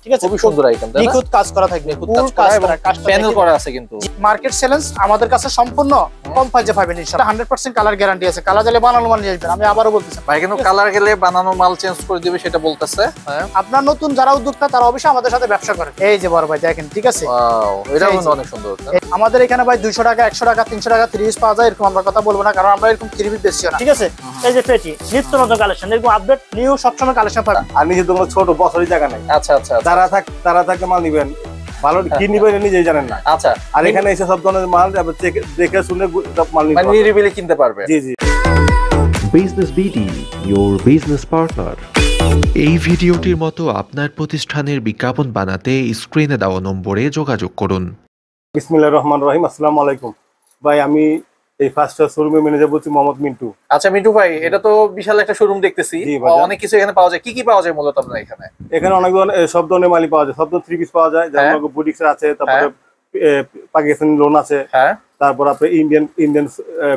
ঠিক আছে, খুবই সুন্দর আইটেম, তাই না? নিখুঁত কাজ করা থাকবে, ফুল কাজ করা, প্যানেল করা আছে কিন্তু মার্কেট চ্যালেঞ্জ আমাদের কাছে সম্পূর্ণ কম প্রাইসে পাবেন ইনশাআল্লাহ। 100% কালার গ্যারান্টি আছে, কালার গেলে বানানো মাল নিয়ে আসবেন। আমি আবারও বলতেছি ভাই, কিন্তু কালার গেলে বানানো মাল চেঞ্জ করে দিবে সেটা বলতেছে। হ্যাঁ, আপনার নতুন যারা উদ্যোক্তা তারা অবশ্যই আমাদের সাথে ব্যবসা করেন। এই যে বড় ভাই দেখেন, ঠিক আছে, ওয়াও, এটা কিন্তু অনেক সুন্দর। আমাদের এখানে ভাই 200 টাকা 100 টাকা 300 টাকা 3 পিস পাওয়া যায়, এরকম আমরা কথা বলবো না, কারণ আমরা এরকম 3 পিস বেশি না, ঠিক আছে। এই যে পেটি নিত্য নতুন কালেকশন, এরকম আপডেট নিউ সবসময় কালেকশন পাবেন। আর নিজে তো ছোট বছরই জায়গা নাই। আচ্ছা আচ্ছা, তারা থাকলে মাল নিবেন, ভালো কি নিবেন নিজেই জানেন না। আচ্ছা, আর এখানে এসে সব ধরনের মাল দেখে শুনে মাল নিতে মানে নিরিবিলি কিনতে পারবে। জি জি। Business BD, your business partner। এই ভিডিওটির মতো আপনার প্রতিষ্ঠানের বিজ্ঞাপন বানাতে স্ক্রিনে দেওয়া নম্বরে যোগাযোগ করুন। বিসমিল্লাহির রহমানির রহিম। আসসালামু আলাইকুম ভাই, আমি এই ফার্স্ট শোরুমের ম্যানেজার বলছি, মোহাম্মদ মিন্টু। আচ্ছা মিন্টু ভাই, এটা তো বিশাল একটা শোরুম দেখতেছি, অনেক কিছু এখানে পাওয়া যায়। কি কি পাওয়া যায় মূলত আপনার এখানে? এখানে অনেক ধরনের সব ধরনের মালই পাওয়া যায়, সব ধরনের 3 পিস পাওয়া যায়, যেমন বুটিক্স আছে, তারপরে পাকিস্তানি লোন আছে, হ্যাঁ, তারপর আপনার ইন্ডিয়ান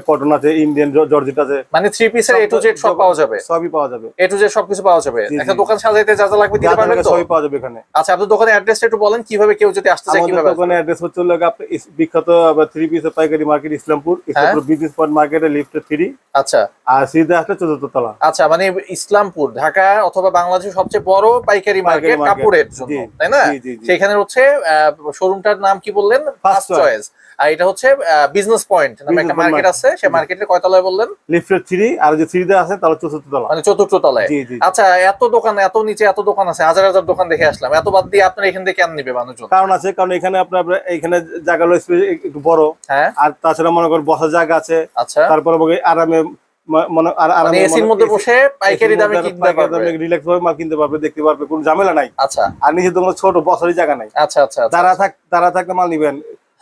কটন আছে, ইন্ডিয়ান জর্জেট আছে, মানে 3 পিসের A to Z সব পাওয়া যাবে। সবই পাওয়া যাবে, A to Z সবকিছু পাওয়া যাবে। একটা দোকান সাজাইতে যা যা লাগবে দিতে পারবেন তো? সবই পাওয়া যাবে এখানে। আচ্ছা, আপনার দোকানের অ্যাড্রেসটা একটু বলেন, কিভাবে কেউ যদি আসতে চায় কিভাবে? আমাদের দোকানের অ্যাড্রেস হচ্ছে আপনার বিখ্যাত 3 পিসের পাইকারি মার্কেট ইসলামপুর বিজনেস পয়েন্ট মার্কেটে লিফট 3। আচ্ছা, আর সিধা আসলে 4th তলা। আচ্ছা, মানে ইসলামপুর ঢাকা অথবা বাংলাদেশের সবচেয়ে বড় পাইকারি মার্কেট কাপড়ের জন্য, তাই না? সেখানে হচ্ছে শোরুমটার নাম কি বললেন? First choice. আর এটা হচ্ছে বিজনেস পয়েন্ট নামে একটা মার্কেট আছে, সেই মার্কেটের কয় তলায় বললেন? লিফট 3। আর যে 3 আছে তাহলে 4th তলা, মানে 4th তলায়। আচ্ছা, এত দোকান, এত নিচে এত দোকান আছে, হাজার হাজার দোকান দেখে আসলাম, এত বাদ দিয়ে আপনারা এখান থেকে কেন নিবে মানুষজন? কারণ আছে, কারণ এখানে আপনার এখানে জায়গা হলো একটু বড়, হ্যাঁ, আর তাছাড়া মনে করেন বসার জায়গা আছে। আচ্ছা, তারপরে আরামে মানে এসির মধ্যে বসে পাইকারি দামে কিনতে পারবে, রিল্যাক্স ভাবে মাল কিনতে পারবে, দেখতে পারবে, কোনো ঝামেলা নাই। আচ্ছা, আর নিজে তো ছোট বছরই জায়গা নাই। আচ্ছা আচ্ছা, তারা থাকলে মাল নিবেন,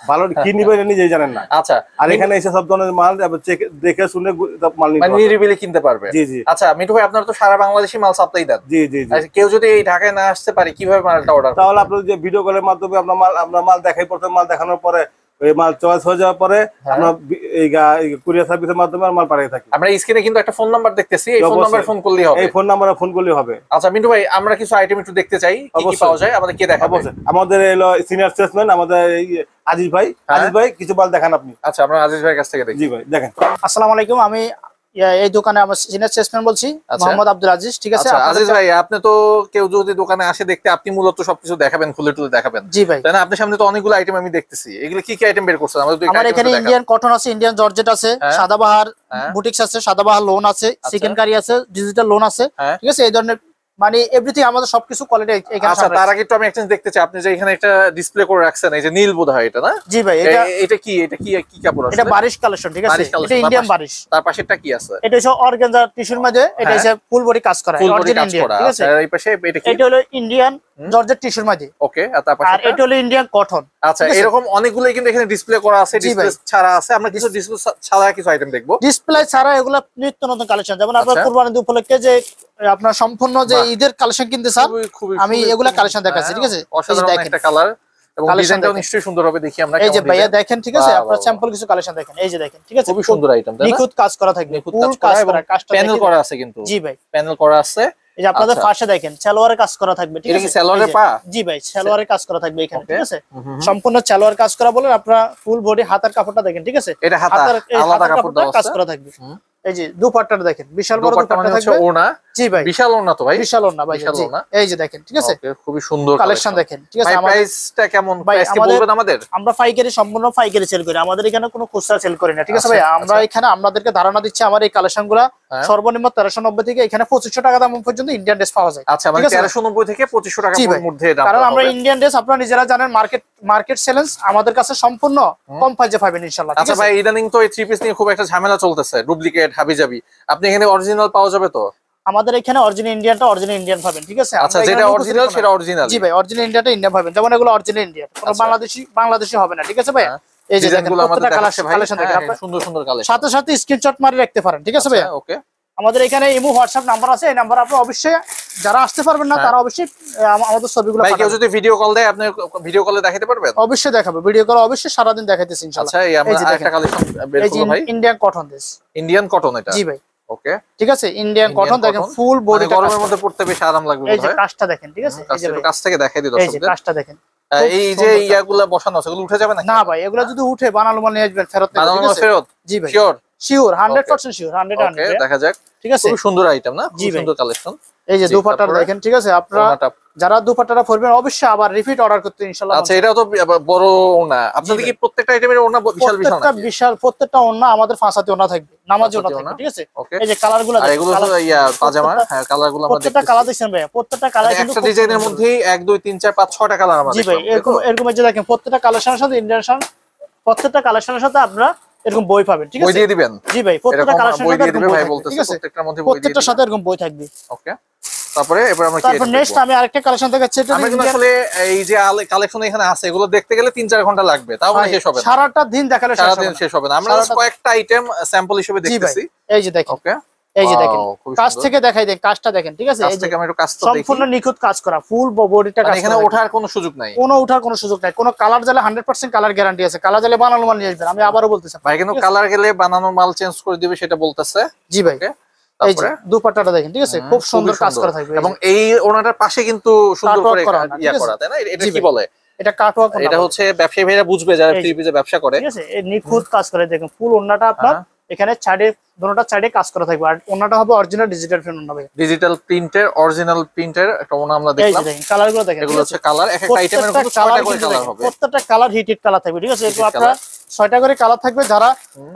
ভালো কি নিবেন নিজেই জানেন না। আচ্ছা, আর এখানে এসে সব ধরনের মাল দেখে শুনে মাল নিতে মানে নিরিবিলি কিনতে পারবে। জি জি। আচ্ছা মিন্টু ভাই, আপনারা তো সারা বাংলাদেশি মাল সাপ্লাই দেন। জি জি জি। কেউ যদি এই ঢাকায় না আসতে পারে, কিভাবে মালটা অর্ডার? তাহলে আপনার যে ভিডিও কলের মাধ্যমে আপনার মাল দেখাই, প্রথমে মাল দেখানোর পরে ওই মাল চয়েস হয়ে যাওয়ার পরে আমরা এই কুরিয়ার সার্ভিসের মাধ্যমে মাল পাঠিয়ে থাকি। আমরা স্ক্রিনে কিন্তু একটা ফোন নাম্বার দেখতেছি, এই ফোন নাম্বারে ফোন করলেই হবে। এই ফোন নাম্বারে ফোন করলেই হবে। আচ্ছা মিন্টু ভাই, আমরা কিছু আইটেম একটু দেখতে চাই, কি কি পাওয়া যায় আমাদের কে দেখাবে? আমাদের হলো সিনিয়র সেলসম্যান আমাদের আজিজ ভাই। আজিজ ভাই, কিছু মাল দেখান আপনি। আচ্ছা, আমরা আজিজ ভাইয়ের কাছ থেকে দেখি। জি ভাই, দেখেন। আসসালামু আলাইকুম, আমি এই দোকানে আমার সিনিয়র সেলসম্যান বলছি, মোহাম্মদ আব্দুল আজিজ, ঠিক আছে। আজিজ ভাই, আপনি তো কেউ যদি দোকানে আসে দেখতে, আপনি মূলত সবকিছু দেখাবেন, খুলে টুলে দেখাবেন। জি ভাই, তাই না? আপনার সামনে তো অনেকগুলো আইটেম আমি দেখতেছি, এগুলো কি কি আইটেম বের করছেন? আমার এখানে ইন্ডিয়ান কটন আছে, ইন্ডিয়ান জর্জেট আছে, সাদাবাহার বুটিক্স আছে, সাদাবাহার লোন আছে, চিকেন কারি আছে, ডিজিটাল লোন আছে, ঠিক আছে। এই ধরনের মানে এভরিথিং আমাদের সবকিছু কোয়ালিটি এখানে। আচ্ছা, তার আগে একটু আমি একটা দেখতে চাই, আপনি যে এখানে একটা ডিসপ্লে করে রাখছেন, এই যে নীল বোধহয় এটা, না? জি ভাই, এটা কি কাপড় আছে? এটা বারিশ কালেকশন, ঠিক আছে, এটা ইন্ডিয়ান বারিশ। তার পাশেরটা কি আছে? এটা হচ্ছে অর্গানজা টিস্যুর মধ্যে, এটা হচ্ছে ফুল বডি কাজ করা, অরিজিনাল ইন্ডিয়ান, ঠিক আছে। আর এই পাশে এটা কি? এটা হলো ইন্ডিয়ান জর্জেট টিস্যুর মধ্যে। ওকে, আর তার পাশে এটা হলো ইন্ডিয়ান কটন। আচ্ছা, এরকম অনেকগুলোই কিন্তু এখানে ডিসপ্লে করা আছে, ডিসপ্লে ছাড়া আছে। আমরা কিছু ডিসপ্লে ছাড়া কিছু আইটেম দেখবো। ডিসপ্লে ছাড়া এগুলো নিত্য নতুন কালেকশন, যেমন আপনার কুরবানি উপলক্ষে যে আপনার সম্পূর্ণ যে ঈদের কালেকশন কিনতে চান, আমি এগুলা কালেকশন দেখাচ্ছি, ঠিক আছে। অসাধারণ একটা কালার এবং ডিজাইনটাও নিশ্চয়ই সুন্দর হবে, দেখি আমরা। এই যে ভাইয়া দেখেন, ঠিক আছে, আপনারা স্যাম্পল কিছু কালেকশন দেখেন, এই যে দেখেন, ঠিক আছে, খুবই সুন্দর আইটেম, তাই না? নিখুঁত কাজ করা থাকবে, ফুল কাজ করা, কাজটা প্যানেল করা আছে কিন্তু। জি ভাই, প্যানেল করা আছে। এই যে আপনাদের পাশে দেখেন সালোয়ারের কাজ করা থাকবে, ঠিক আছে। এটা কি সালোয়ারের পা? জি ভাই, সালোয়ারের কাজ করা থাকবে এখানে, ঠিক আছে। সম্পূর্ণ সালোয়ার কাজ করা বলেন, আপনারা ফুল বডি হাতার কাপড়টা দেখেন, ঠিক আছে। এটা হাতার আলাদা কাপড়টা কাজ করা থাকবে। এই যে দুপাট্টাটা দেখেন, বিশাল বড় দুপাট্টা থাকবে। ওনা, জি ভাই, বিশাল ওনা তো ভাই, বিশাল ওনা ভাই, এই যে দেখেন, ঠিক আছে। খুবই সুন্দর কালেকশন দেখেন, ঠিক আছে। আমাদের প্রাইসটা কেমন? প্রাইস কি বলবেন আমাদের? আমরা পাইকারি, সম্পূর্ণ পাইকারি সেল করি, আমাদের এখানে কোনো খুচরা সেল করি না, ঠিক আছে ভাই। আমরা এখানে আপনাদেরকে ধারণা দিচ্ছি, আমার এই কালেকশনগুলো সর্বনিম্ন 1390 থেকে এখানে 2500 টাকা দাম পর্যন্ত ইন্ডিয়ান ড্রেস পাওয়া যায়। আচ্ছা, মানে 1390 থেকে 2500 টাকার মধ্যে দাম। কারণ আমরা ইন্ডিয়ান ড্রেস, আপনারা নিজেরা জানেন, মার্কেট চ্যালেঞ্জ আমাদের কাছে সম্পূর্ণ কম প্রাইসে পাবেন ইনশাআল্লাহ। আচ্ছা ভাই, ইদানিং তো এই থ্রি পিস নিয়ে খুব একটা ঝামেলা চলতেছে, ডুপ্লিকেট হাবিজাবি। আপনি এখানে অরিজিনাল পাওয়া যাবে তো? আমাদের এখানে অরিজিনাল ইন্ডিয়ানটা অরিজিনাল ইন্ডিয়ান পাবেন, ঠিক আছে। আচ্ছা, যেটা অরিজিনাল সেটা অরিজিনাল। জি ভাই, অরিজিনাল ইন্ডিয়ানটা ইন্ডিয়ান পাবেন, যেমন এগুলো অরিজিনাল ইন্ডিয়ান, কোনো বাংলাদেশি হবে না, ঠিক আছে ভাই। এই যে দেখেন, প্রত্যেকটা কালেকশন দেখেন, সুন্দর সুন্দর কালেকশন, সাথে সাথে স্ক্রিনশট মারি রাখতে পারেন, ঠিক আছে ভাই। ওকে, আমাদের এখানে ইমো হোয়াটসঅ্যাপ নাম্বার আছে, এই নাম্বার আপনি অবশ্যই, যারা আসতে পারবেন না তারা অবশ্যই আমাদের ছবিগুলো ভাই, কেউ যদি ভিডিও কল দেয়, আপনি ভিডিও কলে দেখাতে পারবেন? অবশ্যই দেখাবো, ভিডিও কল অবশ্যই সারাদিন দেখাইতেছি ইনশাআল্লাহ। আচ্ছা, এই আমরা আরেকটা কালেকশন বের করব ভাই, Indian cotton this, Indian cotton এটা। জি ভাই, ওকে, ঠিক আছে ইন্ডিয়ান কটন দেখেন ফুল বডি, গরমের মধ্যে পড়তে বেশ আরাম লাগবে। এই যে কাজটা দেখেন, ঠিক আছে এই যে কাছ থেকে দেখাই দিই এই যে দর্শকদের। কাজটা দেখেন, এই যে ইয়াগুলা বসানো আছে এগুলো উঠে যাবে না? না ভাই এগুলো যদি উঠে বানালো মানে আসবেন ফেরত নেবেন, ঠিক আছে ফেরত? জি ভাই শিওর শিওর 100% শিওর 100 ওকে, দেখা যাক। ঠিক আছে খুব সুন্দর আইটেম না, খুব সুন্দর কালেকশন। এই যে দুপাট্টাটা দেখেন, ঠিক আছে আপনারা যারা দুপাট্টাটা পরবেন অবশ্যই আবার রিপিট অর্ডার করতে ইনশাআল্লাহ। আচ্ছা, এটাও তো বড় ওনা, আপনাদের কি প্রত্যেকটা আইটেমের ওনা বিশাল বিশাল প্রত্যেকটা বিশাল, প্রত্যেকটা ওনা আমাদের ফাঁসাতে ওনা থাকবে, নামাজি ওনা থাকবে, ঠিক আছে। এই যে কালারগুলো আর এগুলো তো ইয়া পাজামা, হ্যাঁ কালারগুলো আমরা প্রত্যেকটা কালার দেখছেন ভাই, প্রত্যেকটা কালার কিন্তু একটা ডিজাইনের মধ্যেই 1 2 3 4 5 6টা কালার আমাদের। জি ভাই এরকম এরকম যে দেখেন প্রত্যেকটা কালেকশনের সাথে ইন্ডিয়ান প্রত্যেকটা কালেকশনের সাথে আপনারা এরকম বই পাবেন, ঠিক আছে। বই দিয়ে দিবেন? জি ভাই প্রত্যেকটা কালেকশনের বই সাথে দিয়ে দিবে ভাই থাকবে, বলতেছে, ঠিক আছে প্রত্যেকটার মধ্যে বই দিয়ে প্রত্যেকটার সাথে এরকম বই থাকবে। ওকে, তারপরে এবার আমরা কি তারপর নেক্সট আমি আরেকটা কালেকশন দেখাচ্ছি। এটা আমরা কিন্তু আসলে এই যে কালেকশন এখানে আছে এগুলো দেখতে গেলে 3 4 ঘন্টা লাগবে, তাও মানে শেষ হবে না, সারাটা দিন দেখালে শেষ হবে না। আমরা কয়েকটা আইটেম স্যাম্পল হিসেবে দেখতেছি। এই যে দেখেন, ওকে এই যে দেখেন কাজ থেকে দেখাই দেন, কাজটা দেখেন, ঠিক আছে। এই যে আমি একটু কাজটা দেখি, সম্পূর্ণ নিখুঁত কাজ করা, ফুল বডিটা কাজ করা, এখানে ওঠার কোনো সুযোগ নাই, কোনো ওঠার কোনো সুযোগ নাই, কোনো কালার জ্বালা 100% কালার গ্যারান্টি আছে, কালার জ্বালা বানানো মাল নিয়ে আসবেন। আমি আবারও বলতেছি ভাই কিন্তু কালার গেলে বানানো মাল চেঞ্জ করে দিবে সেটা বলতেছে। জি ভাই এই যে দুপাট্টাটা দেখেন, ঠিক আছে খুব সুন্দর কাজ করা থাকবে, এবং এই ওনাটার পাশে কিন্তু সুন্দর করে ইয়া করা, তাই না? এটা কি বলে? এটা কাটওয়ার্ক, এটা হচ্ছে ব্যবসায়ী ভাইরা বুঝবে যারা থ্রি পিসে ব্যবসা করে, ঠিক আছে। এই নিখুঁত কাজ করে দেখেন, ফুল ওন্নাটা আপনার এখানে ছাড়ে দুটোটা সাইডে কাজ করা থাকবে, আর ওন্নাটা হবে অরিজিনাল ডিজিটাল প্রিন্ট ওন্না ভাই, ডিজিটাল প্রিন্টের অরিজিনাল প্রিন্টের একটা ওন্না আমরা দেখলাম। এই দেখেন কালারগুলো দেখেন, এগুলো হচ্ছে কালার, এক একটা আইটেমের মধ্যে 6টা করে কালার হবে, প্রত্যেকটা কালার হিটেড কালার থাকবে, ঠিক আছে। এগুলো আপনারা 6টা করে কালার থাকবে। যারা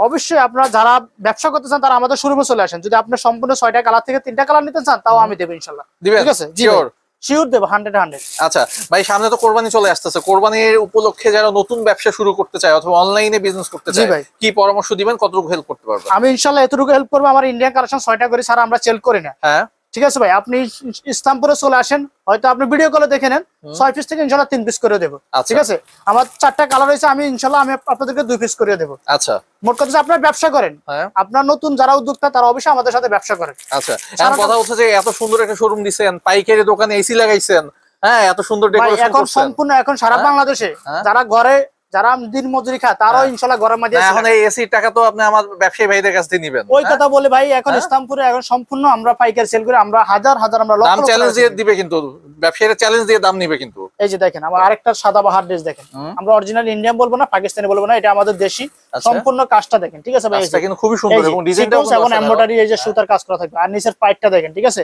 অবশ্যই আপনারা যারা ব্যবসা করতে চান তারা আমাদের শোরুমে চলে আসেন। যদি আপনি সম্পূর্ণ 6টা কালার থেকে 3টা কালার নিতে চান তাও আমি দেব ইনশাআল্লাহ, ঠিক আছে। শিওর শিওর দেব 100। আচ্ছা ভাই, সামনে তো কোরবানি চলে আসতেছে, কোরবানির উপলক্ষে যারা নতুন ব্যবসা শুরু করতে চায় অথবা অনলাইনে বিজনেস করতে চায়, কি পরামর্শ দিবেন, কতটুকু হেল্প করতে পারবেন? আমি ইনশাআল্লাহ এতটুকু হেল্প করব। আমার ইন্ডিয়ান কালেকশন 6টা করে ছাড়া আমরা সেল করি না, হ্যাঁ ঠিক আছে ভাই। আপনি ইসলামপুরে চলে আসেন, হয়তো আপনি ভিডিও কলে দেখে নেন, 6 পিস থেকে ইনশাআল্লাহ 3 পিস করে দেব, ঠিক আছে। আমার 4টা কালার হয়েছে, আমি ইনশাআল্লাহ আমি আপনাদেরকে 2 পিস করে দেব। আচ্ছা, মোট কথা আপনারা ব্যবসা করেন, আপনার নতুন যারা উদ্যোক্তা তারা অবশ্যই আমাদের সাথে ব্যবসা করেন। আচ্ছা, এখন কথা হচ্ছে যে এত সুন্দর একটা শোরুম দিবেন, পাইকারি দোকানে এসি লাগাইছেন, হ্যাঁ এত সুন্দর ডেকোরেশন এখন সম্পূর্ণ এখন সারা বাংলাদেশে যারা ঘরে যারা দিন মজুরি খায় তারাও ইনশাআল্লাহ ঘরের মধ্যে এখন এই এসির টাকা তো আপনি আমার ব্যবসায়ী ভাইদের কাছ থেকে নেবেন। ওই কথা বলে ভাই, এখন ইসলামপুরে এখন সম্পূর্ণ আমরা পাইকারি সেল করে, আমরা হাজার হাজার আমরা লক্ষ দাম চ্যালেঞ্জ দিয়ে দিবে, কিন্তু ব্যবসায়ীরা চ্যালেঞ্জ দিয়ে দাম নেবে কিন্তু। এই যে দেখেন আমার আরেকটা সাদাবাহার ড্রেস দেখেন, আমরা অরিজিনাল ইন্ডিয়ান বলবো না, পাকিস্তানি বলবো না, এটা আমাদের দেশি সম্পূর্ণ কাজটা দেখেন, ঠিক আছে ভাই। এটা কিন্তু খুবই সুন্দর এবং ডিজাইনটাও এবং এমব্রয়ডারি এই যে সুতার কাজ করা থাকবে, আর নিচের পাইপটা দেখেন, ঠিক আছে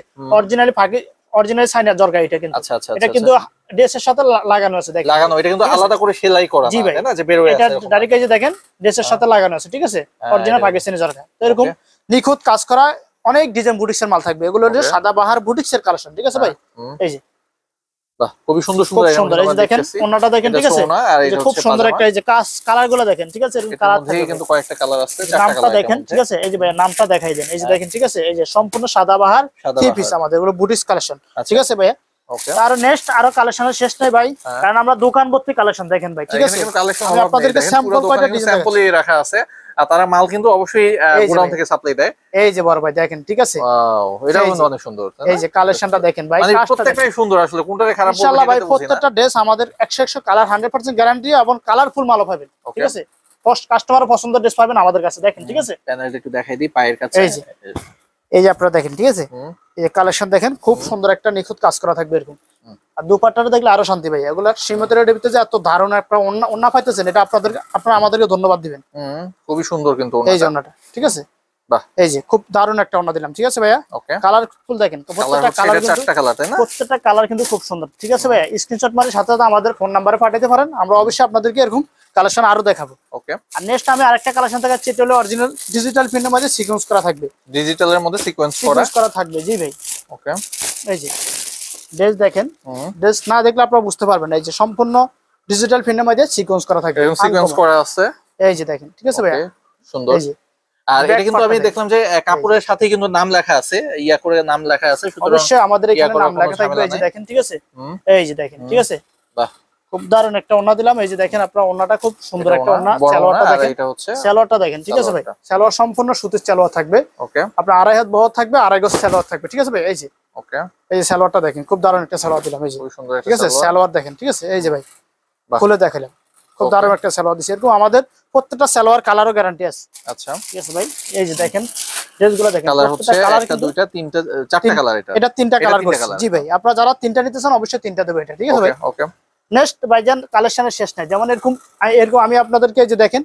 অরিজিনাল সাইনার জরকা এটা কিন্তু। এটা কিন্তু ড্রেসের সাথে লাগানো আছে, দেখেন লাগানো, এটা কিন্তু আলাদা করে সেলাই করা না, তাই না? যে বের হয়ে আছে এটা ডাইরেক্ট এই যে দেখেন ড্রেসের সাথে লাগানো আছে, ঠিক আছে অরিজিনাল পাকিস্তানি জরকা। তো এরকম নিখুঁত কাজ করা অনেক ডিজাইন বুটিক্সের মাল থাকবে, এগুলো হচ্ছে সাদাবাহার বুটিক্সের কালেকশন, ঠিক আছে ভাই। এই যে বাহ, খুবই সুন্দর সুন্দর সুন্দর, এই যে দেখেন ওন্নাটা দেখেন, ঠিক আছে খুব সুন্দর একটা এই যে কালারগুলো দেখেন, ঠিক আছে এরকম কালার থাকে, কিন্তু কয়েকটা কালার আছে, নামটা দেখেন, ঠিক আছে। এই যে ভাই নামটা দেখাই দেন, এই যে দেখেন, ঠিক আছে এই যে সম্পূর্ণ সাদাবাহার থ্রি পিস আমাদের এগুলো বুটিক্স কালেকশন, ঠিক আছে ভাই। আর নেক্সট আরো কালেকশনের শেষ নাই ভাই, কারণ আমরা দোকান ভর্তি কালেকশন দেখেন ভাই, ঠিক আছে। আমি আপনাদেরকে স্যাম্পল কয়টা ডিজাইন স্যাম্পলই রাখা আছে, আর তারা মাল কিন্তু অবশ্যই গোডাউন থেকে সাপ্লাই দেয়। এই যে বড় ভাই দেখেন, ঠিক আছে ওয়াও, এটা কিন্তু অনেক সুন্দর। এই যে কালেকশনটা দেখেন ভাই, মানে প্রত্যেকটাই সুন্দর, আসলে কোনটারে খারাপ বলবো ইনশাআল্লাহ ভাই। প্রত্যেকটা ড্রেস আমাদের 100 কালার 100% গ্যারান্টি এবং কালারফুল মালও পাবেন, ঠিক আছে। কাস্টমার পছন্দের ড্রেস পাবেন আমাদের কাছে, দেখেন, ঠিক আছে। প্যানেলটা একটু দেখাই দিই পায়ের কাছে, এই যে আপনারা দেখেন, ঠিক আছে এই যে কালেকশন দেখেন, খুব সুন্দর একটা নিখুঁত কাজ করা থাকবে এরকম। আর দুপাট্টাটা দেখলে আরো শান্তি ভাই, এগুলা সীমিত রেটের ভিতরে যে এত ধারণা একটা ওন্না পাইতেছেন, এটা আপনারা আমাদেরকে ধন্যবাদ দিবেন। খুবই সুন্দর কিন্তু এই যে ওন্নাটা, ঠিক আছে। এই যে খুব দারুণ একটা ওন্না দিলাম, ঠিক আছে ভাইয়া। কালারফুল দেখেন, প্রত্যেকটা কালার কিন্তু প্রত্যেকটা কালার কিন্তু খুব সুন্দর, ঠিক আছে ভাইয়া। স্ক্রিনশট মারি সাথে সাথে আমাদের ফোন নাম্বারে পাঠাতে পারেন, আমরা অবশ্যই আপনাদেরকে এরকম কালেকশন আরো দেখাবো। ওকে, আর নেক্সট আমি আরেকটা কালেকশন দেখাচ্ছি, এটা হলো অরিজিনাল ডিজিটাল প্রিন্টের মধ্যে সিকোয়েন্স করা থাকবে, ডিজিটালের মধ্যে সিকোয়েন্স করা থাকবে। জি ভাই, ওকে। এই যে ড্রেস দেখেন, ড্রেস না দেখলে আপনারা বুঝতে পারবেন না, এই যে সম্পূর্ণ ডিজিটাল প্রিন্টের মধ্যে সিকোয়েন্স করা থাকবে, সিকোয়েন্স করা আছে, এই যে দেখেন, ঠিক আছে ভাইয়া সুন্দর। এই যে আর এটা কিন্তু আমি দেখলাম যে কাপড়ের সাথে কিন্তু নাম লেখা আছে, ইয়া করে নাম লেখা আছে, অবশ্যই আমাদের এখানে নাম লেখা থাকবে। এই যে দেখেন, ঠিক আছে এই যে দেখেন, ঠিক আছে। বাহ, খুব দারুণ একটা ওন্না দিলাম। এই যে দেখেন আপনারা ওন্নাটা খুব সুন্দর একটা ওন্না, সালোয়ারটা দেখেন, এটা হচ্ছে সালোয়ারটা দেখেন, ঠিক আছে ভাই। সালোয়ার সম্পূর্ণ সুতির সালোয়ার থাকবে, ওকে। আপনার 2.5 হাত বহর থাকবে, 2.5 গজ সালোয়ার থাকবে, ঠিক আছে ভাই। এই যে ওকে, এই যে সালোয়ারটা দেখেন, খুব দারুণ একটা সালোয়ার দিলাম, এই যে খুব সুন্দর, ঠিক আছে। সালোয়ার দেখেন, ঠিক আছে। এই যে ভাই খুলে দেখালাম, খুব দারুণ একটা সালোয়ার দিচ্ছি। এরকম আমাদের প্রত্যেকটা সালোয়ার কালারও গ্যারান্টি আছে। আচ্ছা ঠিক আছে ভাই, এই যে দেখেন ড্রেসগুলো দেখেন, কালার হচ্ছে কালার একটা দুইটা তিনটা চারটা কালার, এটা তিনটা কালার তিনটা করছি। colour। জি ভাই, আপনারা যারা তিনটা নিতে চান অবশ্যই তিনটা দেবো এটা। ঠিক আছে ভাই, ওকে নেক্সট ভাইজান কালেকশনের শেষ নাই, যেমন এরকম আমি আপনাদেরকে যে দেখেন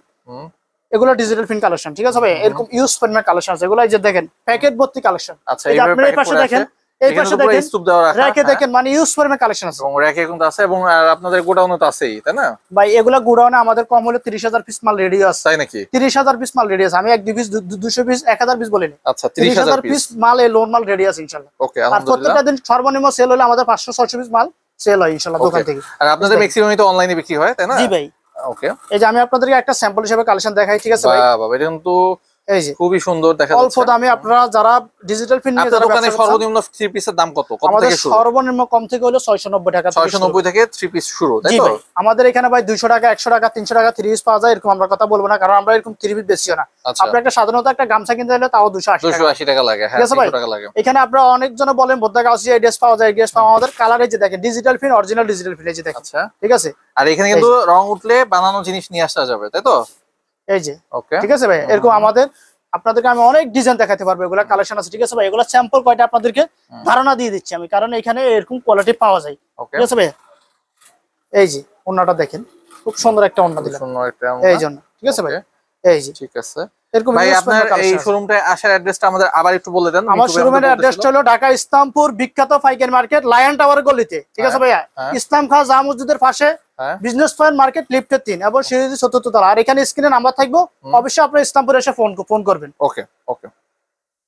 এগুলো ডিজিটাল প্রিন্ট কালেকশন। ঠিক আছে ভাই, এরকম ইউজ পরিমাণ কালেকশন আছে, এগুলো এই যে দেখেন প্যাকেট ভর্তি কালেকশন। আচ্ছা এই যে আপনারা এই পাশে দেখেন, এই পাশে দেখেন স্তূপ দেওয়া রাখা, র্যাকে দেখেন, মানে ইউজ পরিমাণ কালেকশন আছে এবং র্যাকে কিন্তু আছে, এবং আপনাদের গোডাউনে তো আছেই, তাই না ভাই। এগুলা গোডাউনে আমাদের কম হলে 30,000 পিস মাল রেডি আছে। তাই নাকি? 30,000 পিস মাল রেডি আছে। আমি 1 2 পিস 200 পিস 1000 পিস বলিনি। আচ্ছা 30,000 পিস মাল এই লোন মাল রেডি আছে ইনশাআল্লাহ। ওকে আর আলহামদুলিল্লাহ। প্রত্যেকটা দিন সর্বনিম্ন সেল হলে আমাদের 500 600 পিস মাল সেল হয় ইনশাআল্লাহ দোকান থেকে। আর আপনাদের ম্যাক্সিমামই তো অনলাইনে বিক্রি হয়, তাই না? জি ভাই। ওকে, এই যে আমি আপনাদেরকে একটা স্যাম্পল হিসেবে কালেকশন দেখাই। ঠিক আছে ভাই, বাবা এটা কিন্তু এই যে খুবই সুন্দর দেখা অল্প যাচ্ছে। দামে আপনারা যারা ডিজিটাল প্রিন্ট নিয়ে আপনার যারা দোকানে ব্যবসা করছেন, সর্বনিম্ন 3 পিসের দাম কত? কত আমাদের থেকে শুরু? সর্বনিম্ন কম থেকে হলো 690 টাকা থেকে শুরু। 690 থেকে 3 পিস শুরু, তাই জি তো? ভাই, আমাদের এখানে ভাই 200 টাকা 100 টাকা 300 টাকা 3 পিস পাওয়া যায়, এরকম আমরা কথা বলবো না, কারণ আমরা এরকম 3 পিস বেশিও না। আচ্ছা আপনি একটা সাধারণত একটা গামছা কিনতে হলে তাও 280 টাকা। 280 টাকা লাগে, হ্যাঁ ঠিক আছে ভাই? 300 টাকা লাগে। এখানে আপনারা অনেকজন বলেন বোদ্ধা গাউসি এই ড্রেস পাওয়া যায়, এই ড্রেস পাওয়া, আমাদের কালারে যে দেখেন digital print, original digital print, এই যে দেখেন। আচ্ছা, ঠিক আছে, আর এখানে কিন্তু রং উঠলে বানানো জিনিস নিয়ে আসা যাবে, তাই তো? এই যে ওকে, ঠিক আছে ভাই, এরকম আমাদের আপনাদেরকে আমি অনেক ডিজাইন দেখাতে পারবো, এগুলা কালেকশন আছে। ঠিক আছে ভাই, এগুলা স্যাম্পল কয়টা আপনাদেরকে ধারণা দিয়ে দিচ্ছি আমি, কারণ এখানে এরকম কোয়ালিটি পাওয়া যায়। ওকে, ঠিক আছে ভাই, এই যে ওন্নাটা দেখেন, খুব সুন্দর একটা ওন্না দিলাম সুন্দর একটা এই জন্য। ঠিক আছে ভাই, এই যে ঠিক আছে এরকম ভাই। use আপনার পরিমাণ এই collection আছে। শোরুমটায় আসার অ্যাড্রেসটা আমাদের আবার একটু বলে দেন। আমার শোরুমের অ্যাড্রেসটা হলো ঢাকা ইসলামপুর বিখ্যাত পাইকারি মার্কেট লায়ন টাওয়ার গলিতে। ঠিক আছে ভাইয়া, ইসলাম খান জামা মসজিদের পাশে বিজনেস পয়েন্ট মার্কেট লিফটের 3 এবং সিঁড়ি 74 তলা। আর এখানে স্ক্রিনে নাম্বার থাকবো, অবশ্যই আপনারা ইসলামপুর এসে ফোন করবেন। ওকে ওকে।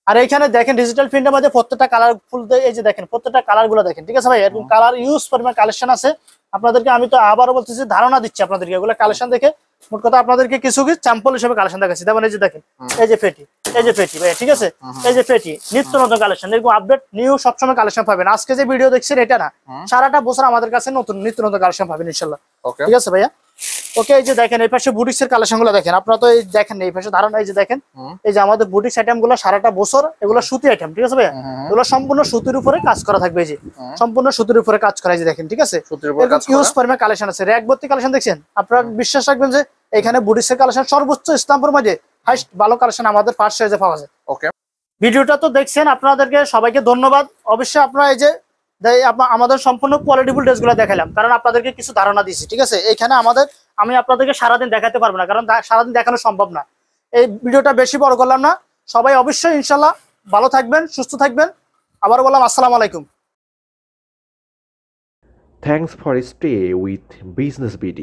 আর এখানে দেখেন ডিজিটাল প্রিন্টের মধ্যে প্রত্যেকটা কালার ফুল, এই যে দেখেন প্রত্যেকটা কালার গুলো দেখেন। ঠিক আছে ভাই, এরকম কালার ইউজ পরিমাণ কালেকশন আছে আপনাদেরকে। আমি তো আবারও বলতেছি, ধারণা দিচ্ছি আপনাদেরকে, এগুলো কালেকশন দেখে মোট কথা আপনাদেরকে কিছু স্যাম্পল হিসেবে কালেকশন দেখাচ্ছি। যেমন এই যে দেখেন, এই যে ফেটি, এই যে ফেটি ভাই, ঠিক আছে, এই যে ফেটি নিত্য নতুন কালেকশন, এরকম আপডেট নিউ সবসময় কালেকশন পাবেন। আজকে যে ভিডিও দেখছেন এটা না, সারাটা বছর আমাদের কাছে নিত্য নতুন কালেকশন পাবেন ইনশাল্লাহ। ঠিক আছে ভাইয়া, ওকে। এই যে দেখেন এই পাশে বুটিক্স এর কালেকশন গুলো দেখেন, আপনারা তো এই দেখেন এই পাশে ধারণা, এই যে দেখেন এই যে আমাদের বুটিক্স আইটেম গুলো সারাটা বছর, এগুলো সুতি আইটেম। ঠিক আছে ভাইয়া, এগুলো সম্পূর্ণ সুতির উপরে কাজ করা থাকবে, এই যে সম্পূর্ণ সুতির উপরে কাজ করা, এই যে দেখেন। ঠিক আছে, ইউজ পরিমাণ কালেকশন আছে, র‍্যাক ভর্তি কালেকশন দেখছেন। আপনারা বিশ্বাস রাখবেন যে এখানে বুটিক্স এর কালেকশন সর্বোচ্চ ইসলামপুর মাঝে হাইস্ট ভালো কালেকশন আমাদের ফার্স্ট সাইজে পাওয়া যায়। ওকে, ভিডিওটা তো দেখছেন, আপনাদেরকে সবাইকে ধন্যবাদ। অবশ্যই আপনারা এই যে আমাদের সম্পূর্ণ কোয়ালিটিফুল ড্রেসগুলো দেখালাম, কারণ আপনাদেরকে কিছু ধারণা দিচ্ছি। ঠিক আছে, এখানে আমি আপনাদেরকে সারাদিন দেখাতে পারবো না, কারণ সারাদিন দেখানো সম্ভব না। এই ভিডিওটা বেশি বড় করলাম না। সবাই অবশ্যই ইনশাল্লাহ ভালো থাকবেন, সুস্থ থাকবেন। আবার বললাম আসসালামু আলাইকুম। Thanks for stay with Business BD.